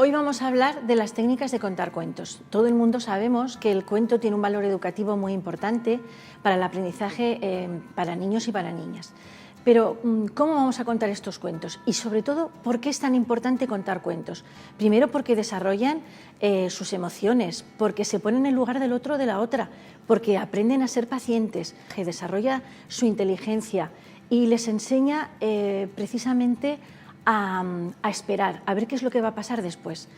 Hoy vamos a hablar de las técnicas de contar cuentos. Todo el mundo sabemos que el cuento tiene un valor educativo muy importante para el aprendizaje para niños y para niñas. Pero, ¿cómo vamos a contar estos cuentos? Y sobre todo, ¿por qué es tan importante contar cuentos? Primero, porque desarrollan sus emociones, porque se ponen en el lugar del otro o de la otra, porque aprenden a ser pacientes, que desarrolla su inteligencia y les enseña precisamente a esperar, a ver qué es lo que va a pasar después.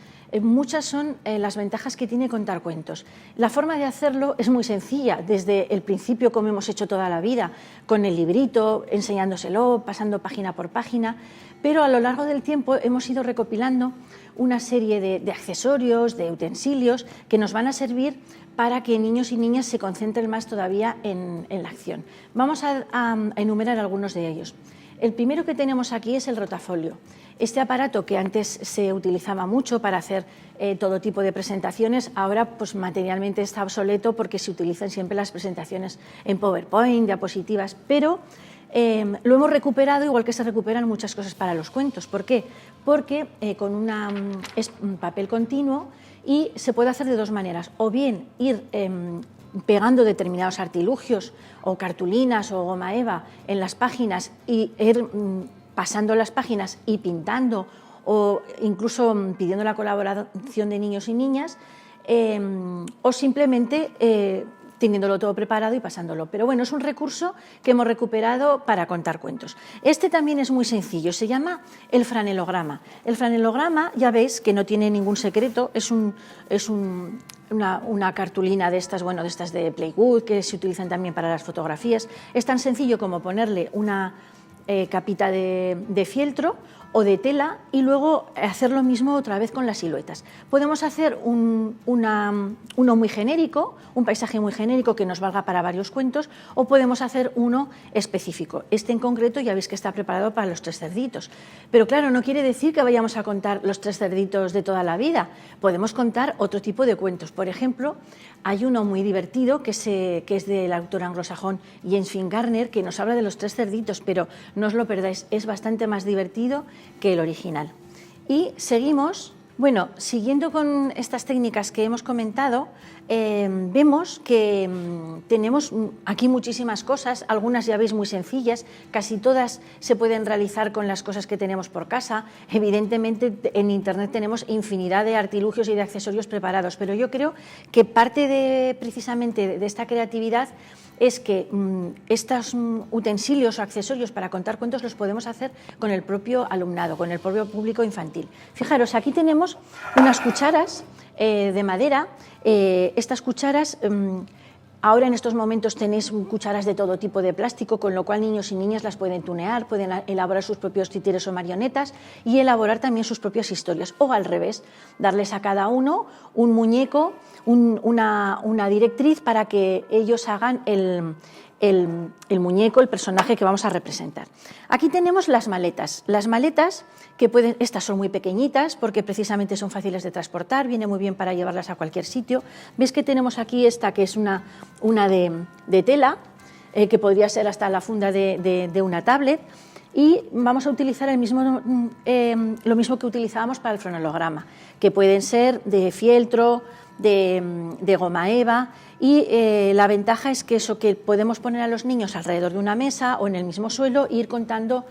Muchas son las ventajas que tiene contar cuentos. La forma de hacerlo es muy sencilla, desde el principio, como hemos hecho toda la vida, con el librito, enseñándoselo, pasando página por página, pero a lo largo del tiempo hemos ido recopilando una serie de accesorios, de utensilios, que nos van a servir para que niños y niñas se concentren más todavía en la acción. Vamos a enumerar algunos de ellos. El primero que tenemos aquí es el rotafolio. Este aparato que antes se utilizaba mucho para hacer todo tipo de presentaciones, ahora pues materialmente está obsoleto porque se utilizan siempre las presentaciones en PowerPoint, diapositivas, pero lo hemos recuperado igual que se recuperan muchas cosas para los cuentos. ¿Por qué? Porque con es un papel continuo y se puede hacer de dos maneras, o bien ir pegando determinados artilugios o cartulinas o goma eva en las páginas y ir pasando las páginas y pintando o incluso pidiendo la colaboración de niños y niñas o simplemente teniéndolo todo preparado y pasándolo. Pero bueno, es un recurso que hemos recuperado para contar cuentos. Este también es muy sencillo, se llama el franelograma. El franelograma, ya veis que no tiene ningún secreto, es una cartulina de estas, bueno, de estas de Playwood, que se utilizan también para las fotografías. Es tan sencillo como ponerle una capita de fieltro o de tela y luego hacer lo mismo otra vez con las siluetas. Podemos hacer uno muy genérico, un paisaje muy genérico que nos valga para varios cuentos, o podemos hacer uno específico. Este en concreto ya veis que está preparado para los tres cerditos. Pero claro, no quiere decir que vayamos a contar los tres cerditos de toda la vida. Podemos contar otro tipo de cuentos. Por ejemplo, hay uno muy divertido que es del autor anglosajón James Finn Gardner, que nos habla de los tres cerditos, pero no os lo perdáis, es bastante más divertido que el original. Y seguimos, bueno, siguiendo con estas técnicas que hemos comentado, vemos que tenemos aquí muchísimas cosas, algunas ya veis muy sencillas, casi todas se pueden realizar con las cosas que tenemos por casa. Evidentemente en Internet tenemos infinidad de artilugios y de accesorios preparados, pero yo creo que parte precisamente de esta creatividad es que estos utensilios o accesorios para contar cuentos los podemos hacer con el propio alumnado, con el propio público infantil. Fijaros, aquí tenemos unas cucharas de madera. Estas cucharas, ahora en estos momentos tenéis cucharas de todo tipo de plástico, con lo cual niños y niñas las pueden tunear, pueden elaborar sus propios títeres o marionetas y elaborar también sus propias historias. O al revés, darles a cada uno un muñeco, una directriz para que ellos hagan el muñeco, el personaje que vamos a representar. Aquí tenemos las maletas. Las maletas, estas son muy pequeñitas porque precisamente son fáciles de transportar, viene muy bien para llevarlas a cualquier sitio. Veis que tenemos aquí esta que es una de tela, que podría ser hasta la funda de una tablet, y vamos a utilizar lo mismo que utilizábamos para el franelograma, que pueden ser de fieltro, de goma eva, y la ventaja es que que podemos poner a los niños alrededor de una mesa o en el mismo suelo e ir contando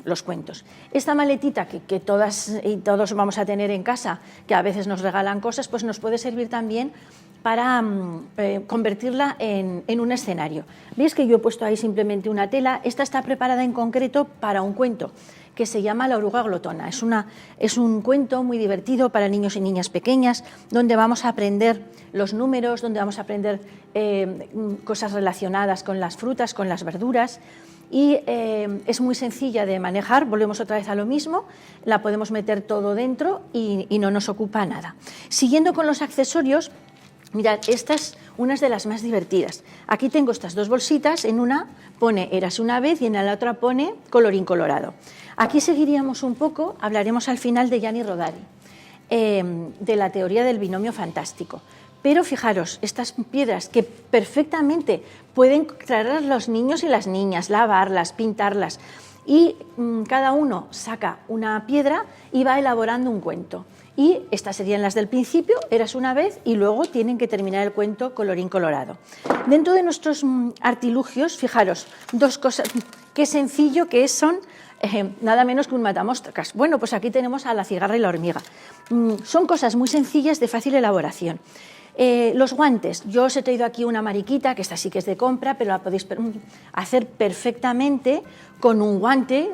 los cuentos. Esta maletita que todas y todos vamos a tener en casa, que a veces nos regalan cosas, pues nos puede servir también para convertirla en un escenario. Veis que yo he puesto ahí simplemente una tela. Esta está preparada en concreto para un cuento que se llama La oruga glotona. Es un cuento muy divertido para niños y niñas pequeñas, donde vamos a aprender los números, donde vamos a aprender cosas relacionadas con las frutas, con las verduras, y es muy sencilla de manejar. Volvemos otra vez a lo mismo, la podemos meter todo dentro y no nos ocupa nada. Siguiendo con los accesorios, mirad, estas unas de las más divertidas. Aquí tengo estas dos bolsitas, en una pone Érase una vez y en la otra pone Colorín colorado. Aquí seguiríamos un poco, hablaremos al final de Gianni Rodari, de la teoría del binomio fantástico. Pero fijaros, estas piedras que perfectamente pueden traer los niños y las niñas, lavarlas, pintarlas, y cada uno saca una piedra y va elaborando un cuento. Y estas serían las del principio, eras una vez, y luego tienen que terminar el cuento colorín colorado. Dentro de nuestros artilugios, fijaros, dos cosas, qué sencillo que son, nada menos que un matamoscas. Bueno, pues aquí tenemos a la cigarra y la hormiga. Son cosas muy sencillas de fácil elaboración. Los guantes, yo os he traído aquí una mariquita, que esta sí que es de compra, pero la podéis hacer perfectamente con un guante,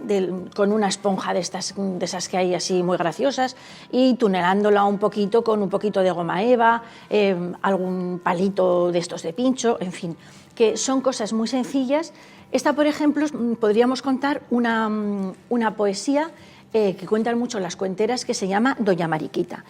con una esponja de esas que hay así muy graciosas, y tunelándola un poquito con un poquito de goma eva, algún palito de estos de pincho, en fin, que son cosas muy sencillas. Esta, por ejemplo, podríamos contar una poesía que cuentan mucho las cuenteras, que se llama Doña Mariquita.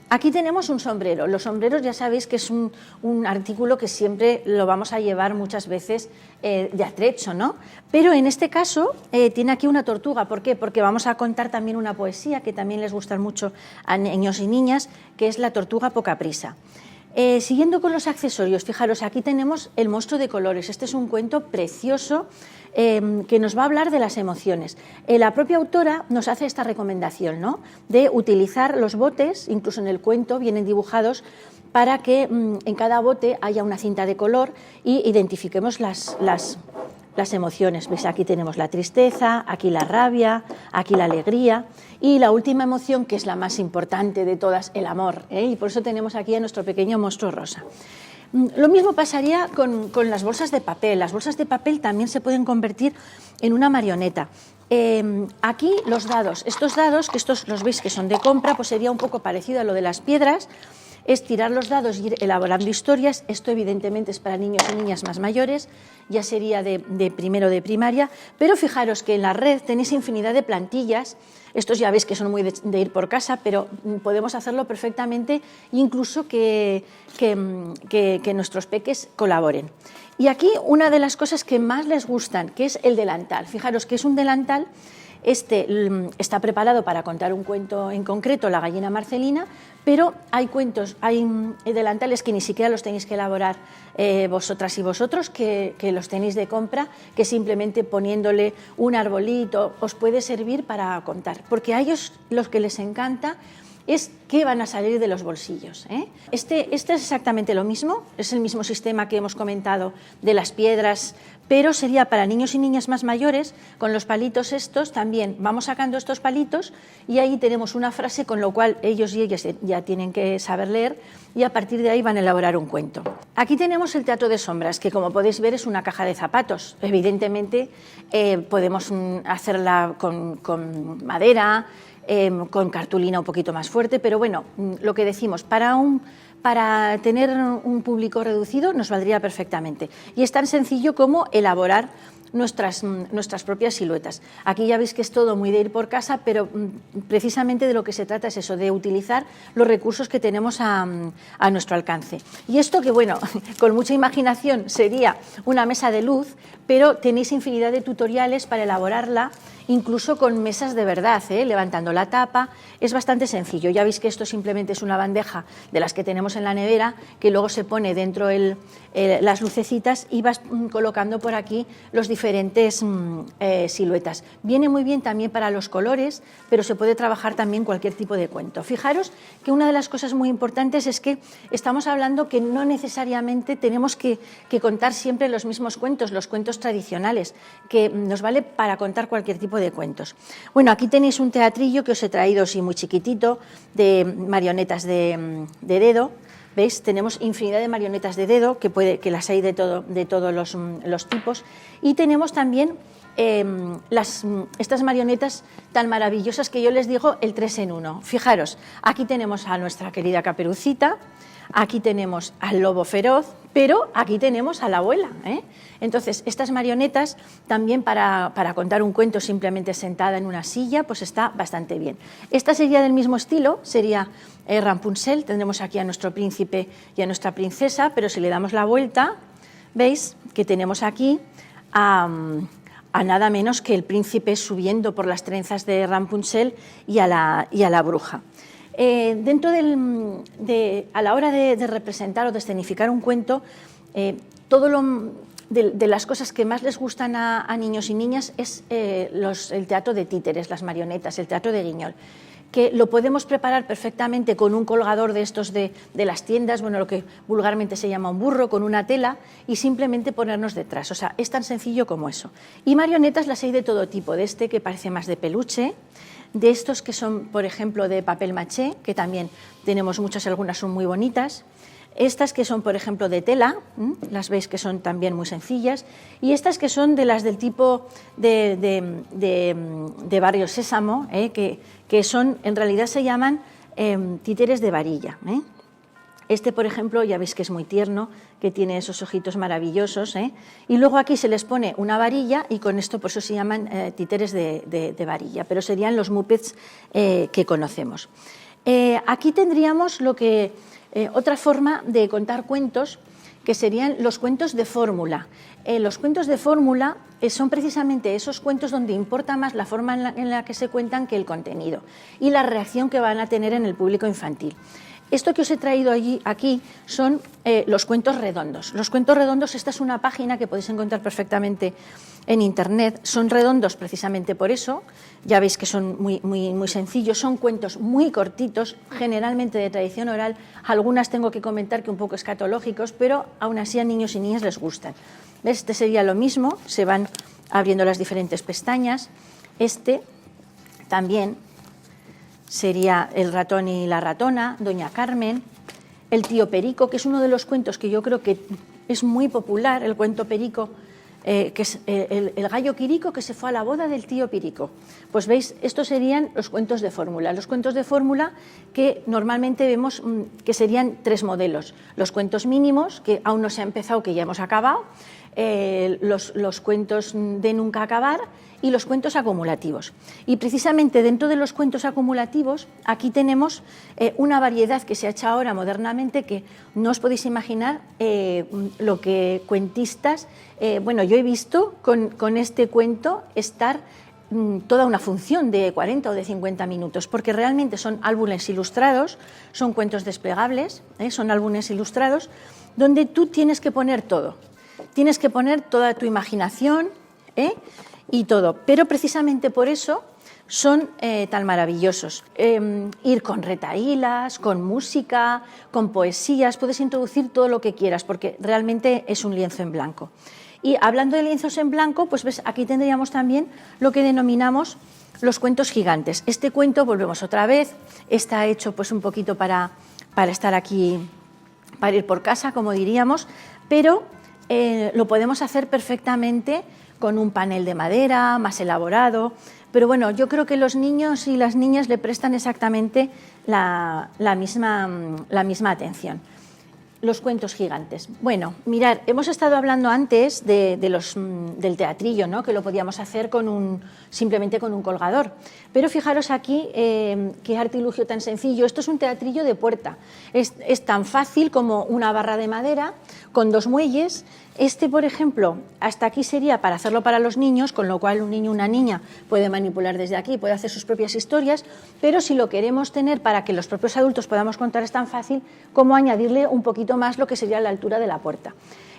Aquí tenemos un sombrero. Los sombreros ya sabéis que es un artículo que siempre lo vamos a llevar muchas veces de atrecho, ¿no? Pero en este caso tiene aquí una tortuga. ¿Por qué? Porque vamos a contar también una poesía que también les gusta mucho a niños y niñas, que es La tortuga poca prisa. Siguiendo con los accesorios, fijaros, aquí tenemos El monstruo de colores. Este es un cuento precioso que nos va a hablar de las emociones. La propia autora nos hace esta recomendación, ¿no?, de utilizar los botes, incluso en el cuento vienen dibujados, para que en cada bote haya una cinta de color y identifiquemos las emociones. ¿Veis? Aquí tenemos la tristeza, aquí la rabia, aquí la alegría y la última emoción, que es la más importante de todas, el amor, y por eso tenemos aquí a nuestro pequeño monstruo rosa. Lo mismo pasaría con las bolsas de papel. Las bolsas de papel también se pueden convertir en una marioneta. Aquí los dados, estos dados, que estos los veis que son de compra, pues sería un poco parecido a lo de las piedras. Es tirar los dados y ir elaborando historias. Esto evidentemente es para niños y niñas más mayores, ya sería de primero de primaria, pero fijaros que en la red tenéis infinidad de plantillas. Estos ya veis que son muy de ir por casa, pero podemos hacerlo perfectamente, incluso que nuestros peques colaboren. Y aquí una de las cosas que más les gustan, que es el delantal. Fijaros que es un delantal. Este está preparado para contar un cuento en concreto, La gallina Marcelina, pero hay cuentos, hay delantales que ni siquiera los tenéis que elaborar vosotras y vosotros, que los tenéis de compra, que simplemente poniéndole un arbolito os puede servir para contar, porque a ellos lo que les encanta es que van a salir de los bolsillos. Este es exactamente lo mismo, es el mismo sistema que hemos comentado de las piedras, pero sería para niños y niñas más mayores. Con los palitos estos también vamos sacando estos palitos y ahí tenemos una frase, con lo cual ellos y ellas ya tienen que saber leer, y a partir de ahí van a elaborar un cuento. Aquí tenemos el teatro de sombras, que como podéis ver es una caja de zapatos. Evidentemente podemos hacerla con madera, con cartulina un poquito más fuerte, pero bueno, lo que decimos, para tener un público reducido nos valdría perfectamente. Y es tan sencillo como elaborar nuestras propias siluetas. Aquí ya veis que es todo muy de ir por casa, pero precisamente de lo que se trata es eso, de utilizar los recursos que tenemos a nuestro alcance. Y esto, que bueno, con mucha imaginación sería una mesa de luz, pero tenéis infinidad de tutoriales para elaborarla, incluso con mesas de verdad, levantando la tapa. Es bastante sencillo. Ya veis que esto simplemente es una bandeja de las que tenemos en la nevera, que luego se pone dentro las lucecitas y vas colocando por aquí los diferentes siluetas. Viene muy bien también para los colores, pero se puede trabajar también cualquier tipo de cuento. Fijaros que una de las cosas muy importantes es que estamos hablando que no necesariamente tenemos que contar siempre los mismos cuentos, los cuentos tradicionales, que nos vale para contar cualquier tipo de cuentos. Bueno, aquí tenéis un teatrillo que os he traído, así muy chiquitito, de marionetas de dedo. ¿Veis? Tenemos infinidad de marionetas de dedo, que las hay de todos los tipos. Y tenemos también estas marionetas tan maravillosas que yo les digo el 3 en 1. Fijaros, aquí tenemos a nuestra querida Caperucita, aquí tenemos al lobo feroz, pero aquí tenemos a la abuela. Entonces, estas marionetas también para contar un cuento simplemente sentada en una silla, pues está bastante bien. Esta sería del mismo estilo, sería Rapunzel. Tendremos aquí a nuestro príncipe y a nuestra princesa, pero si le damos la vuelta, veis que tenemos aquí a nada menos que el príncipe subiendo por las trenzas de Rapunzel y a la bruja. A la hora de representar o de escenificar un cuento, de las cosas que más les gustan a niños y niñas es el teatro de títeres, las marionetas, el teatro de Guiñol, que lo podemos preparar perfectamente con un colgador de estos de las tiendas, bueno, lo que vulgarmente se llama un burro, con una tela, y simplemente ponernos detrás. O sea, es tan sencillo como eso. Y marionetas las hay de todo tipo, de este que parece más de peluche, de estos que son, por ejemplo, de papel maché, que también tenemos muchas, algunas son muy bonitas. Estas que son, por ejemplo, de tela, las veis que son también muy sencillas, y estas que son de las del tipo de Barrio Sésamo, que son, en realidad se llaman títeres de varilla. Este, por ejemplo, ya veis que es muy tierno, que tiene esos ojitos maravillosos, y luego aquí se les pone una varilla y con esto por eso se llaman títeres de varilla, pero serían los Muppets que conocemos. Aquí tendríamos otra forma de contar cuentos, que serían los cuentos de fórmula. Los cuentos de fórmula son precisamente esos cuentos donde importa más la forma en la que se cuentan que el contenido y la reacción que van a tener en el público infantil. Esto que os he traído aquí son los cuentos redondos. Los cuentos redondos, esta es una página que podéis encontrar perfectamente en Internet. Son redondos precisamente por eso. Ya veis que son muy sencillos. Son cuentos muy cortitos, generalmente de tradición oral. Algunas tengo que comentar que un poco escatológicos, pero aún así a niños y niñas les gustan. ¿Ves? Este sería lo mismo. Se van abriendo las diferentes pestañas. Este también sería El ratón y la ratona, Doña Carmen, El tío Perico, que es uno de los cuentos que yo creo que es muy popular, el cuento Perico, que es el gallo Quirico que se fue a la boda del tío Pirico. Pues veis, estos serían los cuentos de fórmula. Los cuentos de fórmula que normalmente vemos que serían tres modelos. Los cuentos mínimos, que aún no se ha empezado, que ya hemos acabado, los cuentos de nunca acabar y los cuentos acumulativos. Y precisamente dentro de los cuentos acumulativos aquí tenemos una variedad que se ha hecho ahora modernamente que no os podéis imaginar lo que cuentistas... bueno, yo he visto con este cuento estar toda una función de 40 o de 50 minutos, porque realmente son álbumes ilustrados, son cuentos desplegables, son álbumes ilustrados, donde tú tienes que poner todo. Tienes que poner toda tu imaginación y todo, pero precisamente por eso son tan maravillosos. Ir con retahílas, con música, con poesías, puedes introducir todo lo que quieras porque realmente es un lienzo en blanco. Y hablando de lienzos en blanco, pues ves, aquí tendríamos también lo que denominamos los cuentos gigantes. Este cuento, volvemos otra vez, está hecho pues un poquito para estar aquí, para ir por casa, como diríamos, pero lo podemos hacer perfectamente con un panel de madera más elaborado, pero bueno, yo creo que los niños y las niñas le prestan exactamente la misma atención. Los cuentos gigantes. Bueno, mirad, hemos estado hablando antes del teatrillo, ¿no? Que lo podíamos hacer simplemente con un colgador. Pero fijaros aquí qué artilugio tan sencillo. Esto es un teatrillo de puerta. Es tan fácil como una barra de madera con dos muelles. Este, por ejemplo, hasta aquí sería para hacerlo para los niños, con lo cual un niño o una niña puede manipular desde aquí, puede hacer sus propias historias, pero si lo queremos tener para que los propios adultos podamos contar, es tan fácil como añadirle un poquito más lo que sería la altura de la puerta.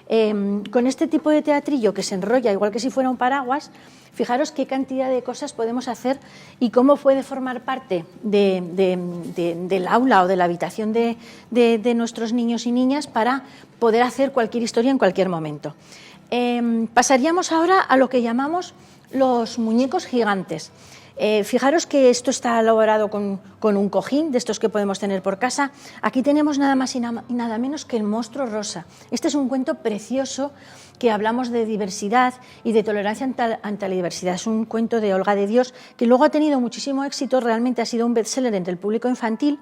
Con este tipo de teatrillo que se enrolla igual que si fuera un paraguas, fijaros qué cantidad de cosas podemos hacer y cómo puede formar parte del aula o de la habitación de nuestros niños y niñas para poder hacer cualquier historia en cualquier momento. Pasaríamos ahora a lo que llamamos los muñecos gigantes. Fijaros que esto está elaborado con un cojín de estos que podemos tener por casa. Aquí tenemos nada más y nada menos que el monstruo rosa. Este es un cuento precioso que hablamos de diversidad y de tolerancia ante la diversidad. Es un cuento de Olga de Dios que luego ha tenido muchísimo éxito, realmente ha sido un bestseller entre el público infantil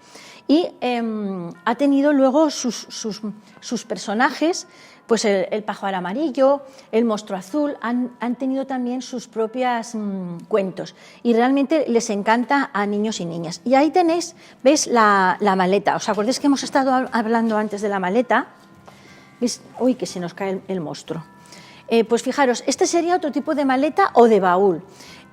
y ha tenido luego sus personajes. Pues el pájaro amarillo, el monstruo azul, han tenido también sus propios cuentos y realmente les encanta a niños y niñas. Y ahí tenéis, ¿veis la maleta? ¿Os acordáis que hemos estado hablando antes de la maleta? ¿Veis? Uy, que se nos cae el monstruo. Pues fijaros, este sería otro tipo de maleta o de baúl.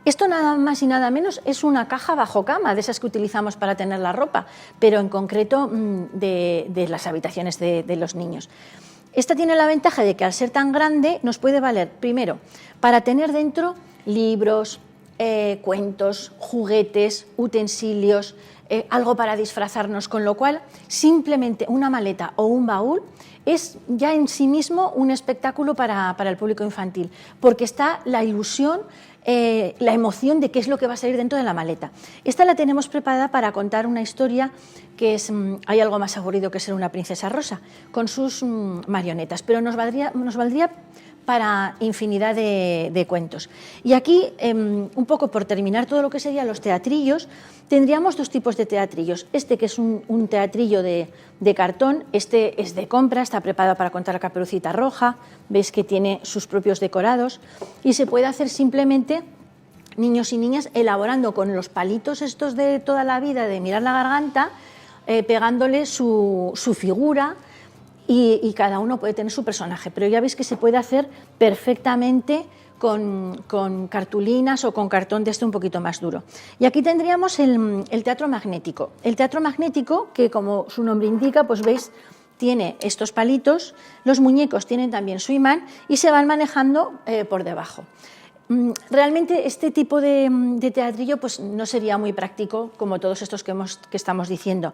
Esto nada más y nada menos es una caja bajo cama, de esas que utilizamos para tener la ropa, pero en concreto de las habitaciones de los niños. Esta tiene la ventaja de que al ser tan grande nos puede valer, primero, para tener dentro libros, cuentos, juguetes, utensilios, algo para disfrazarnos, con lo cual simplemente una maleta o un baúl es ya en sí mismo un espectáculo para el público infantil, porque está la ilusión, la emoción de qué es lo que va a salir dentro de la maleta. Esta la tenemos preparada para contar una historia que es, hay algo más aburrido que ser una princesa rosa, con sus marionetas, pero nos valdría para infinidad de cuentos. Y aquí, un poco por terminar todo lo que serían los teatrillos, tendríamos dos tipos de teatrillos. Este, que es un teatrillo de cartón, este es de compra, está preparado para contar la Caperucita Roja, veis que tiene sus propios decorados y se puede hacer simplemente niños y niñas elaborando con los palitos estos de toda la vida de mirar la garganta, pegándole su figura, y cada uno puede tener su personaje, pero ya veis que se puede hacer perfectamente con cartulinas o con cartón de este un poquito más duro. Y aquí tendríamos el teatro magnético. El teatro magnético, que como su nombre indica, pues veis, tiene estos palitos, los muñecos tienen también su imán y se van manejando por debajo. Realmente este tipo de teatrillo pues no sería muy práctico como todos estos que estamos diciendo,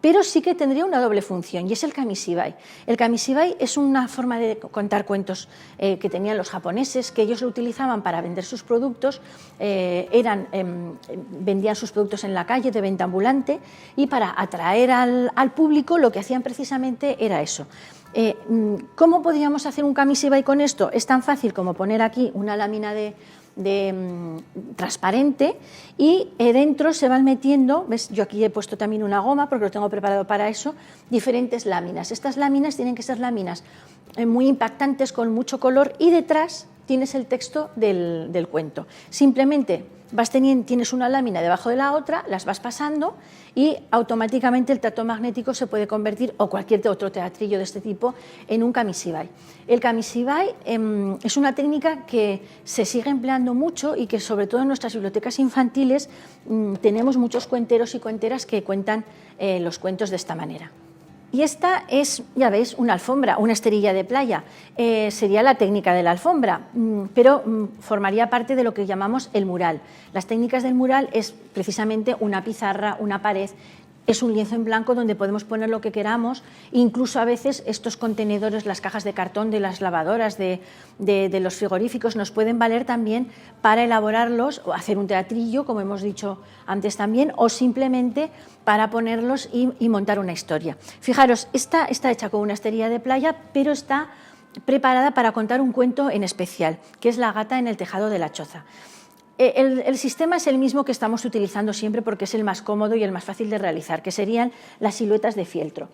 pero sí que tendría una doble función y es el kamishibai. El kamishibai es una forma de contar cuentos que tenían los japoneses, que ellos lo utilizaban para vender sus productos, vendían sus productos en la calle de venta ambulante y para atraer al público lo que hacían precisamente era eso. ¿Cómo podríamos hacer un kamishibai con esto? Es tan fácil como poner aquí una lámina transparente y dentro se van metiendo, ¿ves? Yo aquí he puesto también una goma porque lo tengo preparado para eso, diferentes láminas. Estas láminas tienen que ser láminas muy impactantes, con mucho color, y detrás tienes el texto del cuento. Simplemente tienes una lámina debajo de la otra, las vas pasando y automáticamente el teatro magnético se puede convertir, o cualquier otro teatrillo de este tipo, en un kamishibai. El kamishibai es una técnica que se sigue empleando mucho y que sobre todo en nuestras bibliotecas infantiles tenemos muchos cuenteros y cuenteras que cuentan los cuentos de esta manera. Y esta es, ya veis, una alfombra, una esterilla de playa. Sería la técnica de la alfombra, pero formaría parte de lo que llamamos el mural. Las técnicas del mural es precisamente una pizarra, una pared, es un lienzo en blanco donde podemos poner lo que queramos, incluso a veces estos contenedores, las cajas de cartón de las lavadoras, de los frigoríficos, nos pueden valer también para elaborarlos o hacer un teatrillo, como hemos dicho antes también, o simplemente para ponerlos y montar una historia. Fijaros, esta está hecha con una esterilla de playa, pero está preparada para contar un cuento en especial, que es La gata en el tejado de la choza. El sistema es el mismo que estamos utilizando siempre porque es el más cómodo y el más fácil de realizar, que serían las siluetas de fieltro.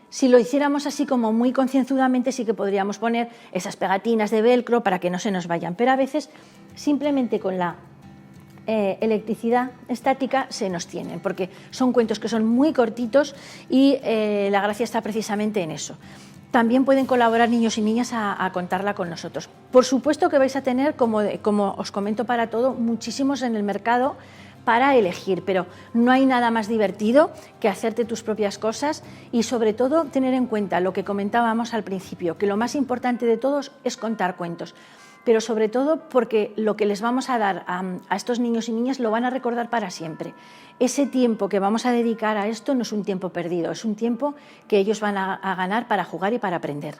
Si lo hiciéramos así como muy concienzudamente, sí que podríamos poner esas pegatinas de velcro para que no se nos vayan, pero a veces simplemente con la electricidad estática se nos tienen, porque son cuentos que son muy cortitos y la gracia está precisamente en eso. También pueden colaborar niños y niñas a contarla con nosotros. Por supuesto que vais a tener, como os comento para todo, muchísimos en el mercado para elegir, pero no hay nada más divertido que hacerte tus propias cosas y sobre todo tener en cuenta lo que comentábamos al principio, que lo más importante de todos es contar cuentos, pero sobre todo porque lo que les vamos a dar a estos niños y niñas lo van a recordar para siempre. Ese tiempo que vamos a dedicar a esto no es un tiempo perdido, es un tiempo que ellos van a ganar para jugar y para aprender.